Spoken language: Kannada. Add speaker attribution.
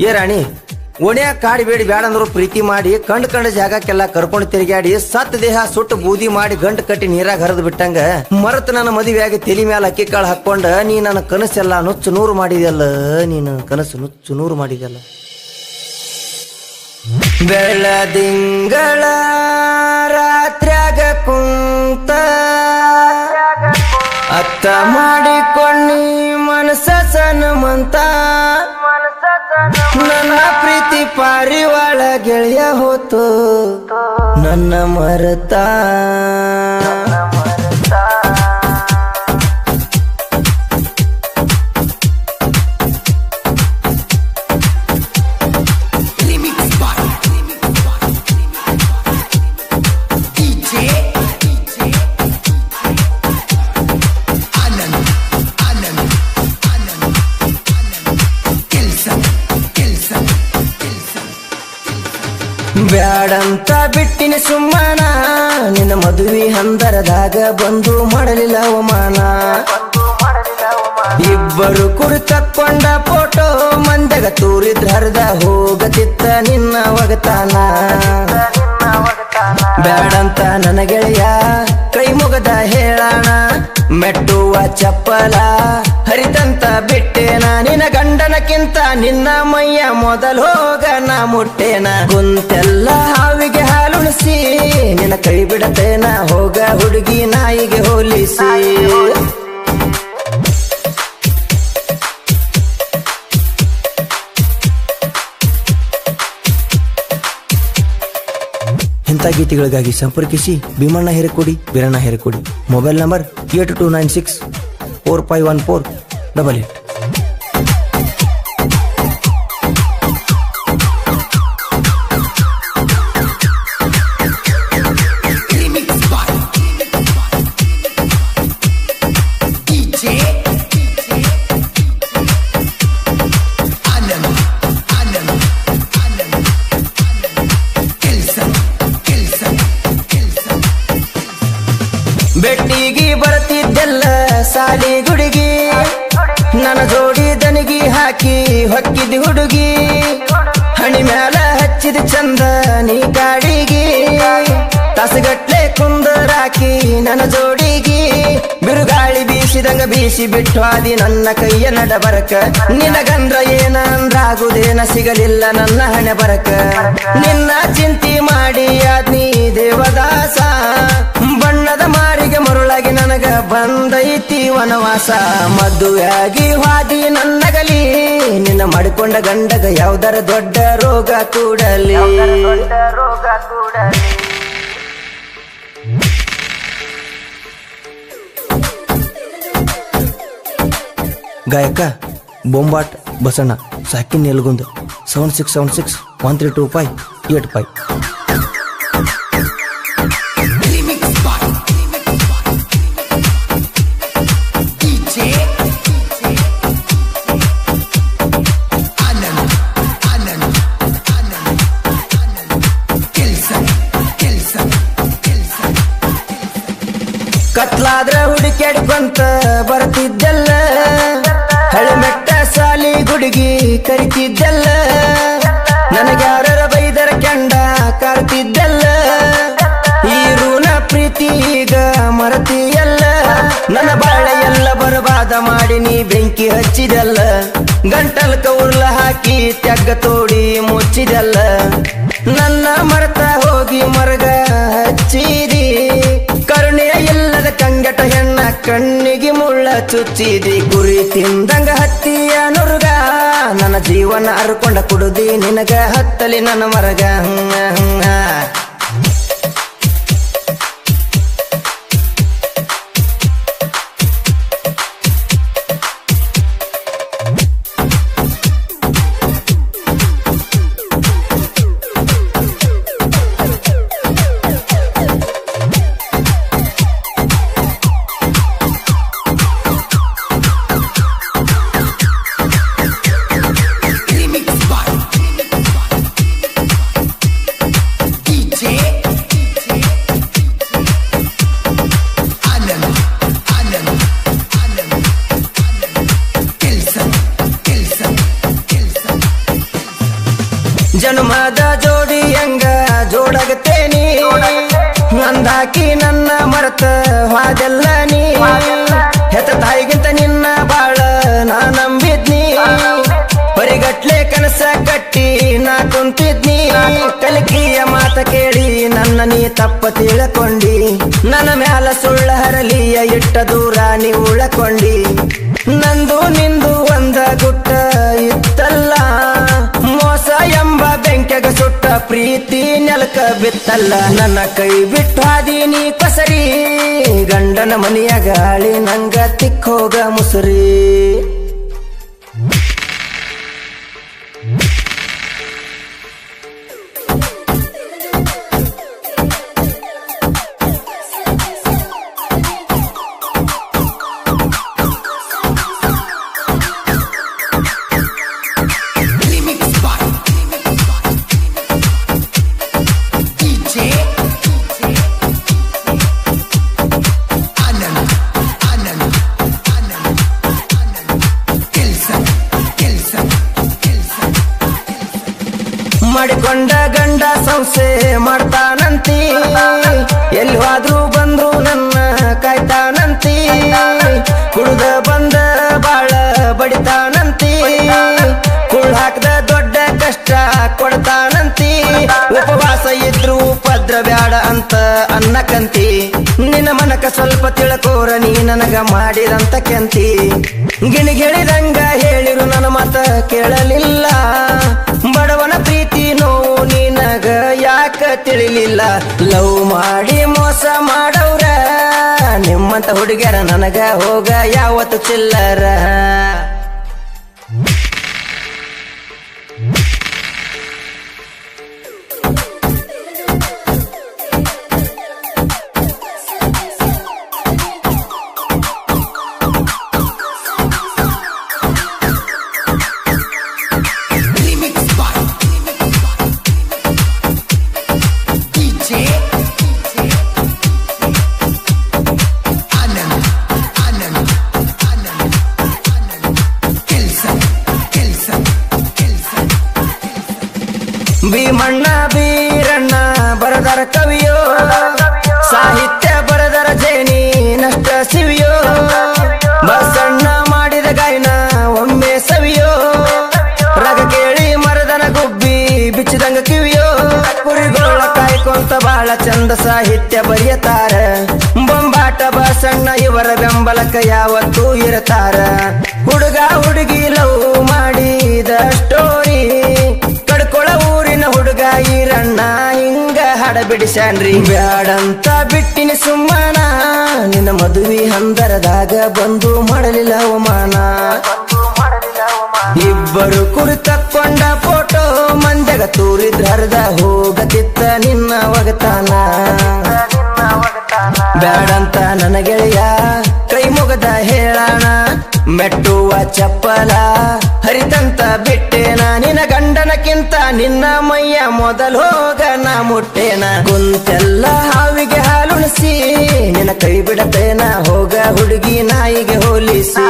Speaker 1: ಏ ರಾಣಿ ಓಣ್ಯಾಗ ಕಾಡಿಬೇಡಿ ಬ್ಯಾಡ ಅಂದ್ರು ಪ್ರೀತಿ ಮಾಡಿ ಕಂಡ ಜಾಗಕ್ಕೆಲ್ಲ ಕರ್ಕೊಂಡು ತಿರುಗಾಡಿ ಸತ್ ದೇಹ ಸುಟ್ಟು ಬೂದಿ ಮಾಡಿ ಗಂಟು ಕಟ್ಟಿ ನೀರಾಗ ಹರಿದು ಬಿಟ್ಟಂಗ ಮರತ್ ನನ್ನ ಮದುವೆಯಾಗಿ ತಲಿ ಮ್ಯಾಲ ಅಕ್ಕಿ ಕಾಳು ಹಾಕೊಂಡ ನೀ ನನ್ನ ಕನಸೆಲ್ಲ ನುಚ್ಚು ನೂರು ಮಾಡಿದೆಲ್ಲ ನೀನು ಕನಸು ನುಚ್ಚು ನೂರು ಮಾಡಿದೆಲ್ಲ ಬೆಳದಿಂಗಳ ರಾತ್ರ್ಯಾಗ ಕುಂತ ಅತ್ತ ಮಾಡಿಕೊಂಡಿ ಮನಸ ಸನಮಂತ ನನ್ನ ಪ್ರೀತಿ ಪಾರಿವಾಳ ಗೆಳೆಯ ಹೋತು ನನ್ನ ಮರತ ಬ್ಯಾಡಂತ ಬಿಟ್ಟಿನ ಸುಮ್ಮನ ನಿನ್ನ ಮದುವೆ ಹಂದರದಾಗ ಬಂದು ಮಾಡಲಿಲ್ಲ ಅವಮಾನ ಇಬ್ಬರು ಕುರಿತಕ್ಕೊಂಡ ಫೋಟೋ ಮಂದಗ ತೂರಿದ್ರ ಹರಿದ ಹೋಗತಿತ್ತ ನಿನ್ನ ಒಗತಾನ ಬ್ಯಾಡಂತ ನನ್ನ ಗೆಳೆಯ ಕೈ ಮುಗದ ಹೇಳಣ ಮೆಟ್ಟುವ ಚಪ್ಪಲ ಹರಿದಂತ ಬಿಟ್ಟೇನ ನಿನ್ನ ಗಂಡನಕ್ಕಿಂತ ನಿನ್ನ ಮೈಯ ಮೊದಲು ಹೋಗ ನಾ ಮುಟ್ಟೇನ ಕುಂತೆಲ್ಲ ಹಾವಿಗೆ ಹಾಲುಣಿಸಿ ನಿನ್ನ ಕೈ ಬಿಡತೇನ ಹೋಗ ಹುಡುಗಿ ನಾಯಿಗೆ ಹೋಲಿಸಿ ಇಂಥ ಗೀತೆಗಳಿಗಾಗಿ ಸಂಪರ್ಕಿಸಿ ಭೀಮಣ್ಣ ಹೇರಕೋಡಿ ಬೀರಣ್ಣ ಹೇರಕೋಡಿ ಮೊಬೈಲ್ ನಂಬರ್ 8296451488. ಬೆಟ್ಟಿಗೆ ಬರ್ತಿದ್ದೆಲ್ಲ ಸಾಲಿ ಗುಡುಗಿ ನನ್ನ ಜೋಡಿ ದನಿಗಿ ಹಾಕಿ ಹೊಕ್ಕಿದ ಹುಡುಗಿ ಹಣಿ ಮ್ಯಾಲ ಹಚ್ಚಿದ ಚಂದ ನೀ ಗಾಡಿಗಿ ತಾಸಗಟ್ಲೆ ಕುಂದರಾಕಿ ನನ್ನ ಜೋಡಿಗಿ ಬಿರುಗಾಳಿ ಬೀಸಿದಂಗ ಬೀಸಿ ಬಿಟ್ಟು ಆದಿ ನನ್ನ ಕೈಯ ನಡಬರಕ ನಿನಗಂದ್ರ ಏನಂದ್ರಾಗುದೇನ ಸಿಗಲಿಲ್ಲ ನನ್ನ ಹಣೆ ಬರಕ ನಿನ್ನ ಚಿಂತಿ ಮಾಡಿ ಆದ್ನಿ ದೇವದಾಸ ಬಣ್ಣದ ಮಾರಿಗೆ ಮರುಳಾಗಿ ನನಗ ಬಂದೈತಿ ವನವಾಸ ಮದುವೆಯಾಗಿ ಹಾದಿ ನನ್ನಗಲಿ ನಿನ್ನ ಮಾಡಿಕೊಂಡ ಗಂಡಗ ಯಾವ್ದರ ದೊಡ್ಡ ರೋಗ ಕೂಡಲಿ ಗಾಯಕ ಬೊಂಬಾಟ್ ಬಸಣ್ಣ ಸಾಕಿನ್ ಎಲ್ಗುಂದ 7676132585. ಕತ್ಲಾದ್ರ ಹುಡುಕ್ಯಾಡ್ಕೊಂತ ಬರ್ತಿದ್ದಲ್ಲ ಹಳೆ ಮೆಟ್ಟ ಸಾಲಿ ಗುಡುಗಿ ಕರಿತಿದ್ದಲ್ಲ ನನಗ್ಯಾರ ಬೈದರ ಕೆಂಡ ಕಾಡ್ತಿದ್ದಲ್ಲ ಈ ಋಣ ಪ್ರೀತಿ ಈಗ ಮರತಿಯಲ್ಲ ನನ್ನ ಬಾಳೆ ಎಲ್ಲ ಬರಬಾದ ಮಾಡಿ ನೀ ಬೆಂಕಿ ಹಚ್ಚಿದಲ್ಲ ಗಂಟಲ್ಕ ಉರ್ಲ ಹಾಕಿ ತೆಗ್ಗ ತೋಡಿ ಮುಚ್ಚಿದಲ್ಲ ನನ್ನ ಮರತ ಹೋಗಿ ಮರಗ ಹಚ್ಚಿದಿ ಕರುಣೆಯ ಇಲ್ಲದ ಕಂಗಟ ಹೆಣ್ಣ ಕಣ್ಣಿಗೆ ಮುಳ್ಳ ಚುಚ್ಚಿದಿ ಗುರಿ ತಿಂದಂಗ ಹತ್ತಿಯ ನುರ್ಗ ನನ್ನ ಜೀವನ ಅರ್ಕೊಂಡ ಕುಡುದಿ ನಿನಗ ಹತ್ತಲಿ ನನ್ನ ಮರಗ ಜನ್ಮದ ಜೋಡಿ ಹೆಂಗ ಜೋಡಾಗತೇನಿ ಅಂದಾಕಿ ನನ್ನ ಮರೆತ ವಾದೆಲ್ಲ ನೀ ಹೆತ್ತ ತಾಯಿಗಿಂತ ನಿನ್ನ ಬಾಳ ನಾ ನಂಬಿದ್ನಿ ಪರಿಗಟ್ಲೆ ಕನಸ ಕಟ್ಟಿ ನಾ ಕುಂತಿದ್ನಿ ಕಲಿಕೆಯ ಮಾತ ಕೇಳಿ ನನ್ನ ನೀ ತಪ್ಪ ತಿಳ್ಕೊಂಡಿ ನನ್ನ ಮ್ಯಾಲ ಸುಳ್ಳ ಹರಲಿಯ ಇಟ್ಟ ದೂರ ನೀ ಉಳಕೊಂಡಿ ನಂದು ನಿಂದು ಒಂದ ಗುಟ್ಟ ಇತ್ತಲ್ಲ ಮೋಸ ಎಂಬ ಬೆಂಕೆಗ ಸುಟ್ಟ ಪ್ರೀತಿ ನೆಲಕ ಬಿತ್ತಲ್ಲ ನನ್ನ ಕೈ ಬಿಟ್ಟು ಹಾದೀನಿ ಕಸರಿ ಗಂಡನ ಮನೆಯ ಗಾಳಿ ನಂಗ ತಿಕ್ಕೋಗ ಮುಸುರಿ ಮಾಡಿಕೊಂಡ ಗಂಡ ಸಂಸೆ ಮಾಡ್ತಾನಂತಿ ಎಲ್ಲಿ ಹೋದ್ರು ಬಂದ್ರು ನನ್ನ ಕಾಯ್ತಾನಂತಿ ಕುಡ್ದ ಬಂದ ಬಾಳ ಬಡಿತಾನಂತಿ ಕುಳ್ ಹಾಕದ ದೊಡ್ಡ ಕಷ್ಟ ಕೊಡ್ತಾನಂತಿ ಉಪವಾಸ ಇದ್ರು ಪದ್ರ ಬ್ಯಾಡ ಅಂತ ಅನ್ನಕಂತಿ ನಿನ್ನ ಮನಕ ಸ್ವಲ್ಪ ತಿಳ್ಕೋರ ನೀ ನನಗ ಮಾಡಿದಂತ ಕೆಂತಿ ಗಿಣಿಗಿಳಿದಂಗ ಹೇಳಿರು ನನ್ನ ಮಾತ ಕೇಳಲಿಲ್ಲ ಬಡವನ ಪ್ರೀತಿ ನೋವು ನಿನಗ ಯಾಕ ತಿಳಿಲಿಲ್ಲ ಲವ್ ಮಾಡಿ ಮೋಸ ಮಾಡವ್ರ ನಿಮ್ಮಂತ ಹುಡುಗ್ಯಾರ ನನಗ ಹೋಗ ಯಾವತ್ತು ಚಿಲ್ಲರ ಭೀಮಣ್ಣ ಬೀರಣ್ಣ ಬರದರ ಕವಿಯೋ ಸಾಹಿತ್ಯ ಬರದರ ಜೇನಿ ನಷ್ಟ ಶಿವಿಯೋ ಬಸಣ್ಣ ಮಾಡಿದ ಗಾಯನ ಒಮ್ಮೆ ಸವಿಯೋ ರಗ ಕೇಳಿ ಮರದನ ಗುಬ್ಬಿ ಬಿಚ್ಚಿದಂಗ ಕಿವಿಯೋ ಕುರಿಗೋಳ ಕಾಯ್ಕೊಂತ ಬಾಳ ಚಂದ ಸಾಹಿತ್ಯ ಬರೆಯತಾರ ಬೊಂಬಾಟ ಬಸಣ್ಣ ಇವರ ಬೆಂಬಲಕ ಯಾವತ್ತೂ ಇರತಾರ ಹುಡುಗ ಹುಡುಗಿ ಲವ್ ಮಾಡಿದ ಸ್ಟೋರಿ ಕಡ್ಕೊಳ ಊರಿನ ಹುಡುಗ ಈರಣ್ಣ ಹಿಂಗ ಹಾಡ ಬಿಡಿಸ್ಯಾನ್ರಿ ಬ್ಯಾಡಂತ ಬಿಟ್ಟಿನಿ ಸುಮ್ಮನ ನಿನ್ನ ಮದುವೆ ಹಂದರದಾಗ ಬಂದು ಮಾಡಲಿಲ್ಲ ಅವಮಾನ ಇಬ್ಬರು ಕುರಿ ತಕ್ಕೊಂಡ ಫೋಟೋ ಮಂದ್ಯಾಗ ತೂರಿದ್ರ ಹರಿದ ಹೋಗತಿತ್ತ ನಿನ್ನ ಒಗತಾನ ಬ್ಯಾಡಂತ ನನ್ನ ಗೆಳೆಯ ಕೈ ಮುಗದ ಹೇಳಣ ಮೆಟ್ಟುವ ಚಪ್ಪಲ ಹರಿತಂತ ಬಿಟ್ಟೇನ ನಿನ್ನ ಗಂಡನಕ್ಕಿಂತ ನಿನ್ನ ಮೈಯ ಮೊದಲು ಹೋಗ ನಾ ಮುಟ್ಟೇನ ಕುಂತೆಲ್ಲ ಹಾವಿಗೆ ಹಾಲುಣಿಸಿ ನಿನ್ನ ಕೈ ಬಿಡತೇನ ಹೋಗ ಹುಡುಗಿ ನಾಯಿಗೆ ಹೋಲಿಸಿ